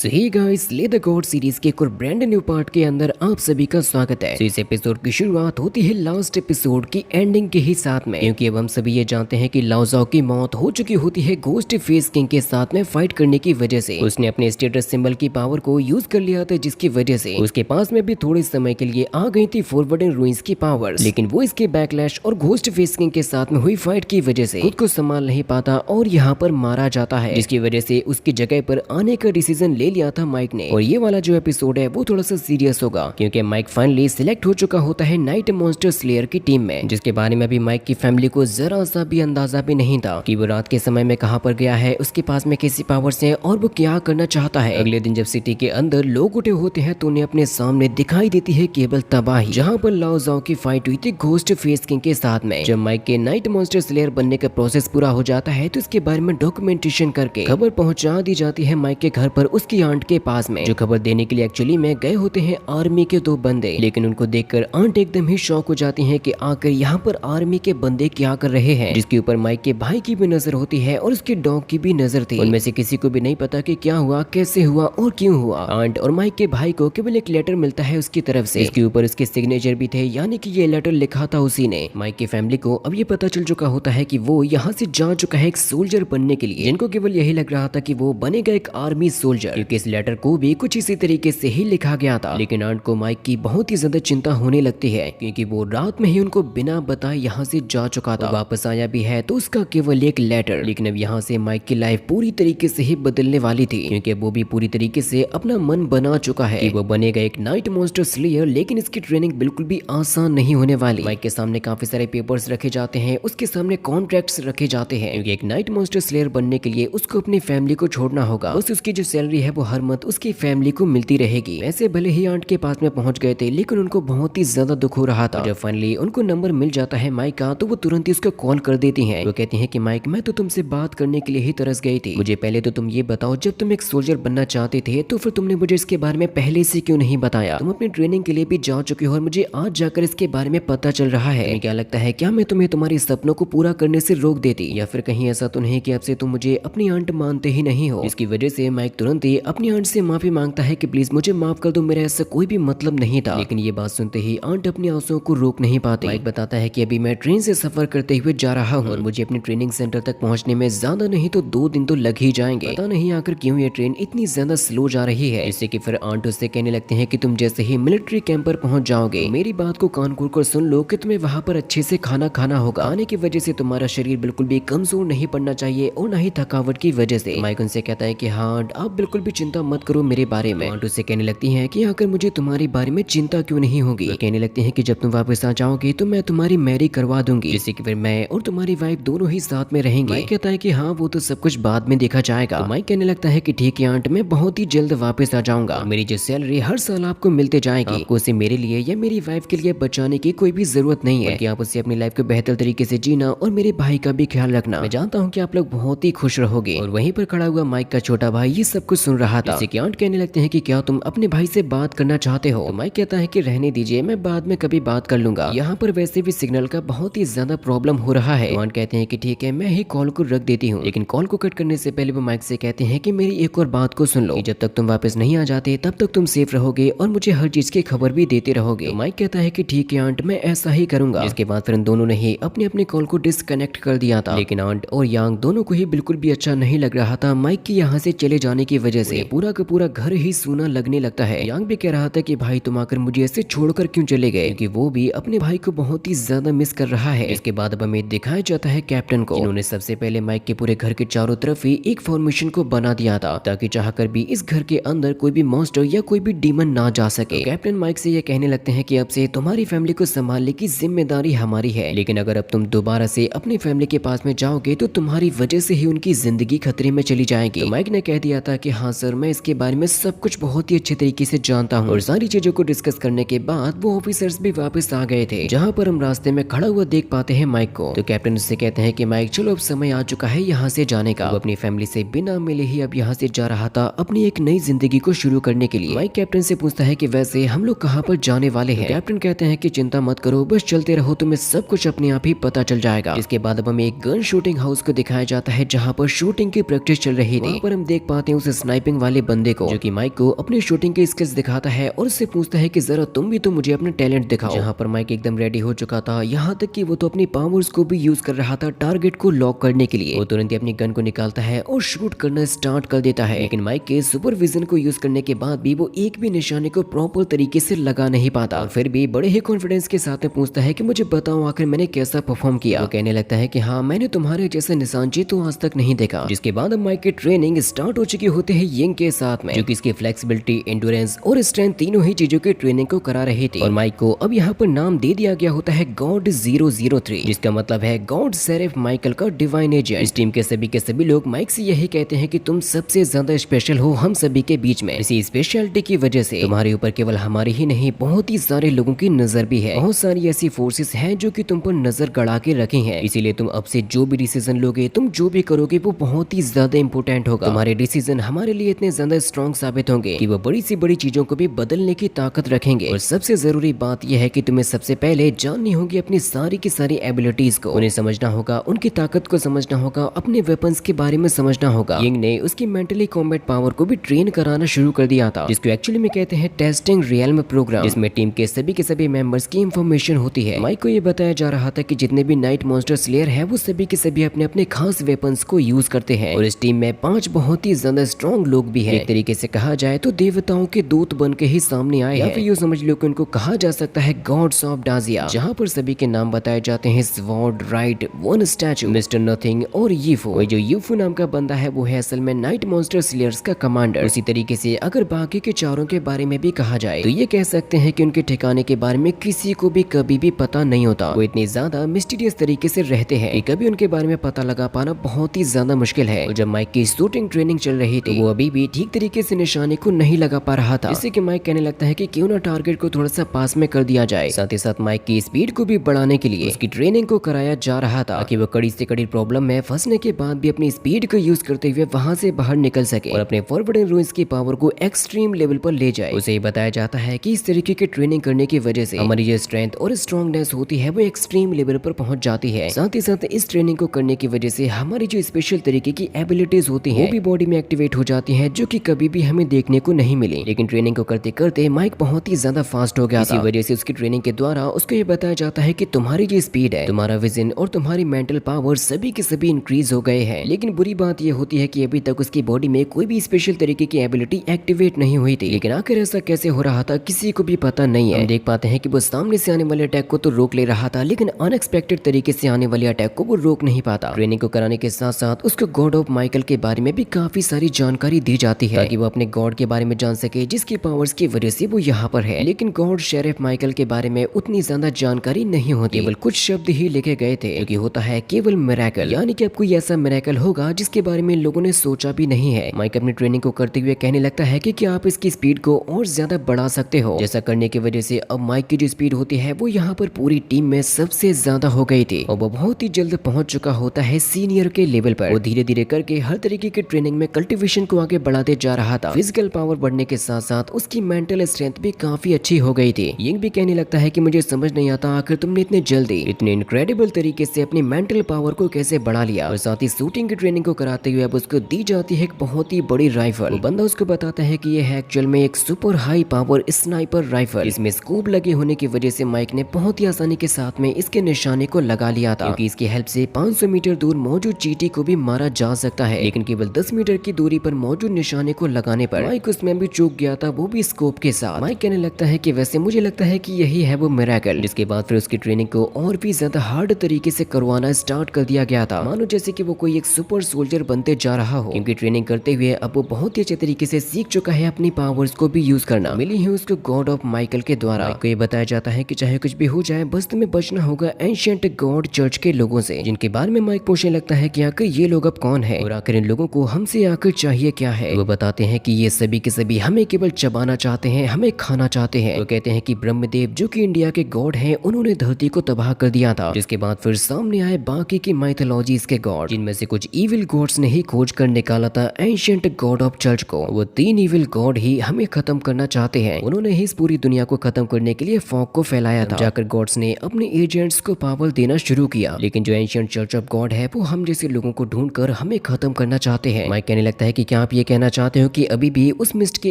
सो hey guys, ले the God series के एक और ब्रांड न्यू पार्ट के अंदर आप सभी का स्वागत है। इस एपिसोड की शुरुआत होती है लास्ट एपिसोड की एंडिंग के ही साथ में, क्योंकि अब हम सभी ये जानते हैं कि लाओ ज़ाओ की मौत हो चुकी होती है घोस्ट फेस किंग के साथ में फाइट करने की वजह से। उसने अपने स्टेटस सिंबल की पावर को यूज कर लिया था, जिसकी वजह से उसके पास में भी थोड़े समय के लिए आ गई थी फॉरवर्ड एंड रूइंस की पावर्स, लेकिन वो इसके बैकलैश और घोस्ट फेस किंग के साथ में हुई फाइट की वजह से खुद को संभाल नहीं पाता और यहाँ पर मारा जाता है, जिसकी वजह से उसकी जगह पर आने का डिसीजन ले लिया था माइक ने। और ये वाला जो एपिसोड है वो थोड़ा सा सीरियस होगा, क्योंकि माइक फाइनली सिलेक्ट हो चुका होता है नाइट मॉन्स्टर स्लेयर की टीम में, जिसके बारे में अभी माइक की फैमिली को जरा सा भी अंदाजा भी नहीं था कि वो रात के समय में कहां पर गया है, उसके पास में कैसी पावर्स हैं और वो क्या करना चाहता है। अगले दिन जब सिटी के अंदर लोग उठे होते हैं तो उन्हें अपने सामने दिखाई देती है केवल तबाही, जहां पर लाओ ज़ाओ की फाइट हुई थी घोस्ट फेस किंग के साथ में। जब माइक के नाइट मॉन्स्टर स्लेयर बनने का प्रोसेस पूरा हो जाता है तो इसके बारे में डॉक्यूमेंटेशन करके खबर पहुंचा दी जाती है माइक के घर पर उसकी आंट के पास में, जो खबर देने के लिए एक्चुअली में गए होते हैं आर्मी के दो बंदे। लेकिन उनको देखकर आंट एकदम ही शॉक हो जाती हैं कि आकर यहाँ पर आर्मी के बंदे क्या कर रहे हैं, जिसके ऊपर माइक के भाई की भी नजर होती है और उसके डॉग की भी नजर थी। उनमें से किसी को भी नहीं पता कि क्या हुआ, कैसे हुआ और क्यों हुआ। आंट और माइक के भाई को केवल एक लेटर मिलता है उसकी तरफ से, इसके ऊपर उसके सिग्नेचर भी थे, यानी कि ये लेटर लिखा था उसी ने। माइक की फैमिली को अब ये पता चल चुका होता है कि वो यहाँ से जा चुका है एक सोल्जर बनने के लिए, जिनको केवल यही लग रहा था कि वो बनेगा एक आर्मी सोल्जर, क्योंकि इस लेटर को भी कुछ इसी तरीके से ही लिखा गया था। लेकिन आंट को माइक की बहुत ही ज्यादा चिंता होने लगती है, क्योंकि वो रात में ही उनको बिना बताए यहाँ से जा चुका था। वापस आया भी है तो उसका केवल एक लेटर। लेकिन अब यहाँ से माइक की लाइफ पूरी तरीके से ही बदलने वाली थी, क्योंकि वो भी पूरी तरीके से अपना मन बना चुका है कि वो बनेगा एक नाइट मॉन्स्टर स्लेयर। लेकिन इसकी ट्रेनिंग बिल्कुल भी आसान नहीं होने वाली। माइक के सामने काफी सारे पेपर्स रखे जाते हैं, उसके सामने कॉन्ट्रैक्ट्स रखे जाते हैं, क्योंकि एक नाइट मॉन्स्टर स्लेयर बनने के लिए उसको अपनी फैमिली को छोड़ना होगा। उसकी जो सैलरी है वो हर मंथ उसकी फैमिली को मिलती रहेगी। ऐसे भले ही आंट के पास में पहुंच गए थे, लेकिन उनको बहुत ही ज्यादा दुख हो रहा था। जब फाइनली उनको नंबर मिल जाता है माइक का, तो वो तुरंत ही उसको कॉल कर देती हैं। वो कहती हैं कि माइक, मैं तो तुमसे बात करने के लिए ही तरस गई थी। मुझे पहले तो तुम ये बताओ, जब तुम एक सोल्जर बनना चाहते थे तो फिर तुमने मुझे इसके बारे में पहले से क्यों नहीं बताया? तुम अपनी ट्रेनिंग के लिए भी जा चुके हो और मुझे आज जाकर इसके बारे में पता चल रहा है। तुम्हें क्या लगता है, क्या मैं तुम्हें तुम्हारे सपनों को पूरा करने से रोक देती, या फिर कहीं ऐसा तो नहीं कि अब से तुम मुझे अपनी आंट मानते ही नहीं हो? इसकी वजह से माइक तुरंत ही अपनी आंट से माफी मांगता है कि प्लीज मुझे माफ कर दो, मेरा ऐसा कोई भी मतलब नहीं था। लेकिन ये बात सुनते ही आंट अपनी आंसुओं को रोक नहीं पाती। माइक बताता है कि अभी मैं ट्रेन से सफर करते हुए जा रहा हूँ और मुझे अपने ट्रेनिंग सेंटर तक पहुंचने में ज्यादा नहीं तो 2 दिन तो लग ही जाएंगे। पता नहीं आखिर क्यों ये ट्रेन इतनी ज्यादा स्लो जा रही है। जिससे कि फिर आंट उससे कहने लगते हैं कि तुम जैसे ही मिलिट्री कैंप पर पहुंच जाओगे, मेरी बात को कान खोल कर सुन लो कि तुम्हें वहां पर अच्छे से खाना खाना होगा। आने की वजह से तुम्हारा शरीर बिल्कुल भी कमजोर नहीं पड़ना चाहिए और न ही थकावट की वजह से। माइक उनसे कहता है कि हाँ, आप बिल्कुल भी चिंता मत करो मेरे बारे में। आंट उससे कहने लगती है कि आखिर मुझे तुम्हारे बारे में चिंता क्यों नहीं होगी। तो कहने लगते हैं कि जब तुम वापस आ जाओगे तो मैं तुम्हारी मैरी करवा दूंगी, जिससे कि फिर मैं और तुम्हारी वाइफ दोनों ही साथ में रहेंगे। माइक कहता है कि हाँ, वो तो सब कुछ बाद में देखा जाएगा। तो माइक कहने लगता है कि ठीक है आंट, मैं बहुत ही जल्द वापस आ जाऊंगा। मेरी जो सैलरी हर साल आपको मिलते जाएगी, आपको उसे मेरे लिए या मेरी वाइफ के लिए बचाने की कोई भी जरूरत नहीं है, कि आप उसे अपनी लाइफ को बेहतर तरीके से जीना और मेरे भाई का भी ख्याल रखना। मैं जानता हूँ कि आप लोग बहुत ही खुश रहोगे। और वहीं पर खड़ा हुआ माइक का छोटा भाई ये सब कुछ सुन रहा था। कि आंट कहने लगते हैं कि क्या तुम अपने भाई से बात करना चाहते हो? तो माइक कहता है कि रहने दीजिए, मैं बाद में कभी बात कर लूंगा। यहाँ पर वैसे भी सिग्नल का बहुत ही ज्यादा प्रॉब्लम हो रहा है। आंट कहते हैं कि ठीक है, मैं ही कॉल को रख देती हूँ। लेकिन कॉल को कट करने से पहले वो माइक से कहते हैं कि मेरी एक और बात को सुन लो, जब तक तुम वापस नहीं आ जाते तब तक तुम सेफ रहोगे और मुझे हर चीज की खबर भी देते रहोगे। तो माइक कहता है कि ठीक है आंट, मैं ऐसा ही करूंगा। इसके बाद फिर इन दोनों ने ही अपने अपने कॉल को डिस्कनेक्ट कर दिया था। लेकिन आंट और यांग दोनों को ही बिल्कुल भी अच्छा नहीं लग रहा था माइक की यहाँ से चले जाने की वजह से। पूरा का पूरा घर ही सूना लगने लगता है। यांग भी कह रहा था कि भाई तुम आकर मुझे ऐसे छोड़कर क्यों चले गए, क्योंकि वो भी अपने भाई को बहुत ही ज्यादा मिस कर रहा है। इसके बाद अब हमें दिखाया जाता है कैप्टन को, जिन्होंने सबसे पहले माइक के पूरे घर के चारों तरफ ही एक फॉर्मेशन को बना दिया था, ताकि चाहकर भी इस घर के अंदर कोई भी मॉन्स्टर या कोई भी डीमन ना जा सके। तो कैप्टन माइक से ये कहने लगते हैं कि अब से तुम्हारी फैमिली को संभालने की जिम्मेदारी हमारी है, लेकिन अगर अब तुम दोबारा से अपनी फैमिली के पास में जाओगे तो तुम्हारी वजह से ही उनकी जिंदगी खतरे में चली जाएगी। तो माइक ने कह दिया था कि हाँ सर, मैं इसके बारे में सब कुछ बहुत ही अच्छे तरीके से जानता हूँ। और सारी चीजों को डिस्कस करने के बाद वो ऑफिसर्स भी वापस आ गए थे, जहाँ पर हम रास्ते में खड़ा हुआ देख पाते हैं माइक को। तो कैप्टन उससे कहते हैं कि माइक चलो, अब समय आ चुका है यहाँ से जाने का। वो अपनी फैमिली से बिना मिले ही अब यहाँ से जा रहा था अपनी एक नई जिंदगी को शुरू करने के लिए। माइक कैप्टन से पूछता है कि वैसे हम लोग कहाँ पर जाने वाले हैं? कैप्टन कहते हैं कि चिंता मत करो, बस चलते रहो, तुम्हें सब कुछ अपने आप ही पता चल जाएगा। इसके बाद अब हमें एक गन शूटिंग हाउस को दिखाया जाता है जहाँ पर शूटिंग की प्रैक्टिस चल रही थी। वहाँ पर हम देख पाते हैं उस स्नाइपिंग स्नाइपिंग वाले बंदे को, जो कि माइक को अपने शूटिंग के स्किल्स दिखाता है और उससे पूछता है कि जरा तुम भी तो मुझे अपने टैलेंट दिखाओ। जहाँ पर माइक एकदम रेडी हो चुका था, यहाँ तक कि वो तो अपनी पावर्स को भी यूज कर रहा था टारगेट को लॉक करने के लिए। वो तुरंत ही अपनी गन को निकालता है और शूट करना स्टार्ट कर देता है, लेकिन माइक के सुपरविजन को यूज करने के बाद भी वो एक भी निशाने को प्रॉपर तरीके से लगा नहीं पाता और फिर भी बड़े ही कॉन्फिडेंस के साथ में पूछता है कि मुझे बताओ आखिर मैंने कैसा परफॉर्म किया। वो कहने लगता है कि हाँ, मैंने तुम्हारे जैसे निशानची तो आज तक नहीं देखा। जिसके बाद अब माइक की ट्रेनिंग स्टार्ट हो चुकी होती है यिंग के साथ में, जो कि इसकी फ्लेक्सिबिलिटी, एंड्योरेंस और स्ट्रेंथ तीनों ही चीजों की ट्रेनिंग को करा रही थी। और माइक को अब यहाँ पर नाम दे दिया गया होता है गॉड 003, जिसका मतलब है गॉड सेरेफ माइकल का डिवाइन एजेंट। इस टीम के सभी लोग माइक से यही कहते हैं कि तुम सबसे ज्यादा स्पेशल हो हम सभी के बीच में। इसी स्पेशलिटी की वजह से तुम्हारे ऊपर केवल हमारी ही नहीं, बहुत ही सारे लोगों की नजर भी है। बहुत सारी ऐसी फोर्सेस हैं जो कि तुम पर नजर गड़ा के रखी हैं, इसीलिए तुम अब से जो भी डिसीजन लोगे, तुम जो भी करोगे, वो बहुत ही ज्यादा इंपॉर्टेंट होगा। तुम्हारे डिसीजन हमारे लिए इतने ज्यादा स्ट्रॉन्ग साबित होंगे कि वो बड़ी सी बड़ी चीजों को भी बदलने की ताकत रखेंगे। और सबसे जरूरी बात यह है कि तुम्हें सबसे पहले जाननी होगी अपनी सारी की सारी एबिलिटीज को, उन्हें समझना होगा, उनकी ताकत को समझना होगा, अपने वेपन्स के बारे में समझना होगा। यिंग ने उसकी मेंटली कॉम्बैट पावर को भी ट्रेन कराना शुरू कर दिया था, जिसको एक्चुअली में कहते हैं टेस्टिंग रियल्म प्रोग्राम, जिसमें टीम के सभी मेंबर्स की इंफॉर्मेशन होती है। माइक को ये बताया जा रहा था कि जितने भी नाइट मॉन्स्टर स्लेयर है वो सभी के सभी अपने अपने खास वेपन्स को यूज करते हैं और इस टीम में 5 बहुत ही ज्यादा स्ट्रॉन्ग लोग भी हैं। एक तरीके से कहा जाए तो देवताओं के दूत बन के ही सामने आए हैं, या फिर यूं समझ लो कि उनको कहा जा सकता है गॉड्स ऑफ डाजिया, जहाँ पर सभी के नाम बताए जाते हैं sword, right, one statue, mister nothing और यीफो। वही जो यूफो नाम का बंदा है वो है असल में नाइट मॉन्स्टर स्लेयर्स का कमांडर। उसी तरीके से अगर बाकी के चारों के बारे में भी कहा जाए तो ये कह सकते हैं कि उनके ठिकाने के बारे में किसी को भी कभी भी पता नहीं होता। वो इतनी ज्यादा मिस्टीरियस तरीके से रहते हैं कि कभी उनके बारे में पता लगा पाना बहुत ही ज्यादा मुश्किल है। और जब माइक की शूटिंग ट्रेनिंग चल रही थी, वो अभी भी ठीक तरीके से निशाने को नहीं लगा पा रहा था, जिससे कि माइक कहने लगता है कि क्यों ना टारगेट को थोड़ा सा पास में कर दिया जाए। साथ ही साथ माइक की स्पीड को भी बढ़ाने के लिए उसकी ट्रेनिंग को कराया जा रहा था कि वो कड़ी से कड़ी प्रॉब्लम में फंसने के बाद भी अपनी स्पीड को यूज करते हुए वहां से बाहर निकल सके और अपने फॉरवर्डिंग रूल्स की पावर को एक्सट्रीम लेवल पर ले जाए। उसे बताया जाता है कि इस तरीके की ट्रेनिंग करने की वजह से हमारी जो स्ट्रेंथ और स्ट्रॉन्गनेस होती है वो एक्सट्रीम लेवल पर पहुंच जाती है। साथ ही साथ इस ट्रेनिंग को करने की वजह से हमारी जो स्पेशल तरीके की एबिलिटीज होती हैं वो भी बॉडी में एक्टिवेट हो जाती हैं, जो कि कभी भी हमें देखने को नहीं मिली। लेकिन ट्रेनिंग को करते करते माइक बहुत ही ज्यादा फास्ट हो गया था। इसी वजह से उसकी ट्रेनिंग के द्वारा उसको ये बताया जाता है कि तुम्हारी जो स्पीड है, तुम्हारा विजन और तुम्हारी मेंटल पावर सभी के सभी इंक्रीज हो गए हैं। लेकिन बुरी बात यह होती है कि अभी तक उसकी बॉडी में कोई भी स्पेशल तरीके की एबिलिटी एक्टिवेट नहीं हुई थी। लेकिन आखिर ऐसा कैसे हो रहा था किसी को भी पता नहीं है। हम देख पाते हैं कि वो सामने से आने वाले अटैक को तो रोक ले रहा था, लेकिन अनएक्सपेक्टेड तरीके से आने वाले अटैक को वो रोक नहीं पाता। ट्रेनिंग को कराने के साथ साथ उसको गॉड ऑफ माइकल के बारे में भी काफी सारी जानकारी दी जाती है ताकि वो अपने गॉड के बारे में जान सके, जिसकी पावर्स की वजह से वो यहाँ पर है। लेकिन गॉड शेरिफ माइकल के बारे में उतनी ज्यादा जानकारी नहीं होती, केवल कुछ शब्द ही लिखे गए थे, जो कि होता है केवल मिरेकल, यानी कि अब कोई ऐसा मिरेकल होगा जिसके बारे में लोगों ने सोचा भी नहीं है। माइक अपनी ट्रेनिंग को करते हुए कहने लगता है कि क्या आप इसकी स्पीड को और ज्यादा बढ़ा सकते हो। जैसा करने की वजह से अब माइक की जो स्पीड होती है वो यहाँ पर पूरी टीम में सबसे ज्यादा हो गई थी और वो बहुत ही जल्द पहुंच चुका होता है सीनियर के लेवल पर। वो धीरे धीरे करके हर तरीके की ट्रेनिंग में कल्टीवेशन को आगे बढ़ाते जा रहा था। फिजिकल पावर बढ़ने के साथ साथ उसकी मेंटल स्ट्रेंथ भी काफी अच्छी हो गई थी। यिंग भी कहने लगता है कि मुझे समझ नहीं आता आखिर तुमने इतने जल्दी इतने इनक्रेडिबल तरीके से अपनी मेंटल पावर को कैसे बढ़ा लिया। और साथ ही शूटिंग की ट्रेनिंग को कराते हुए अब उसको दी जाती है एक बहुत ही बड़ी राइफल। वो बंदा उसको बताता है कि ये है एक्चुअल में एक super high power sniper rifle. इसमें स्कोप लगे होने की वजह से माइक ने बहुत ही आसानी के साथ में इसके निशाने को लगा लिया था, क्योंकि इसकी हेल्प से 500 मीटर दूर मौजूद चींटी को भी मारा जा सकता है। लेकिन केवल 10 मीटर की दूरी पर मौजूद निशाने को लगाने पर माइक उसमें भी चूक गया था, वो भी स्कोप के साथ। माइक कहने लगता है कि वैसे मुझे लगता है कि यही है वो मिरेकल। जिसके बाद फिर उसकी ट्रेनिंग को और भी ज्यादा हार्ड तरीके से करवाना स्टार्ट कर दिया गया था, मानो जैसे कि वो कोई एक सुपर सोल्जर बनते जा रहा हो। क्योंकि ट्रेनिंग करते हुए अब वो बहुत ही अच्छे तरीके से सीख चुका है अपनी पावर्स को भी यूज करना। मिली है उसको गॉड ऑफ माइकल के द्वारा। माइक को ये बताया जाता है कि चाहे कुछ भी हो जाए बस तुम्हें बचना होगा एंशिएंट गॉड चर्च के लोगों से, जिनके बारे में माइक पूछने लगता है कि आखिर ये लोग अब कौन है और आखिर इन लोगों को हमसे आखिर चाहिए क्या है। वो बताते हैं कि ये सभी के सभी हमें केवल चबाना चाहते हैं, हमें खाना चाहते हैं। वो कहते हैं कि ब्रह्मदेव जो कि इंडिया के गॉड हैं, उन्होंने धरती को तबाह कर दिया था। जिसके बाद फिर सामने आए बाकी की माइथोलॉजीज के गॉड, जिनमें से कुछ इविल गॉड्स ने ही खोज कर निकाला था एंशिएंट गॉड ऑफ चर्च को। वो 3 इविल गॉड ही हमें खत्म करना चाहते हैं। उन्होंने ही इस पूरी दुनिया को खत्म करने के लिए फॉग को फैलाया था। जाकर गॉड्स ने अपने एजेंट्स को पावर देना शुरू किया। लेकिन जो एंशिएंट चर्च ऑफ गॉड है वो हम जैसे लोगों को ढूंढकर हमें खत्म करना चाहते हैं। माइक कहने लगता है कि क्या आप आप ये कहना चाहते हो कि अभी भी उस मिस्ट के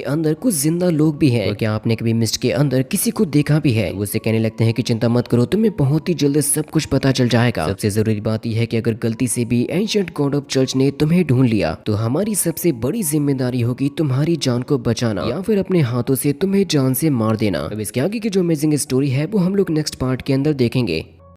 अंदर कुछ जिंदा लोग भी हैं, और क्या आपने कभी मिस्ट के अंदर किसी को देखा भी है? वो उसे कहने लगते हैं कि चिंता मत करो, तुम्हें बहुत ही जल्द सब कुछ पता चल जाएगा। सबसे जरूरी बात यह है कि अगर गलती से भी एंशिएंट गॉड ऑफ चर्च ने तुम्हें ढूंढ लिया तो हमारी सबसे बड़ी जिम्मेदारी होगी तुम्हारी जान को बचाना या फिर अपने हाथों से तुम्हें जान से मार देना। अब इसके आगे की जो अमेजिंग स्टोरी है वो हम लोग नेक्स्ट पार्ट के अंदर देखेंगे।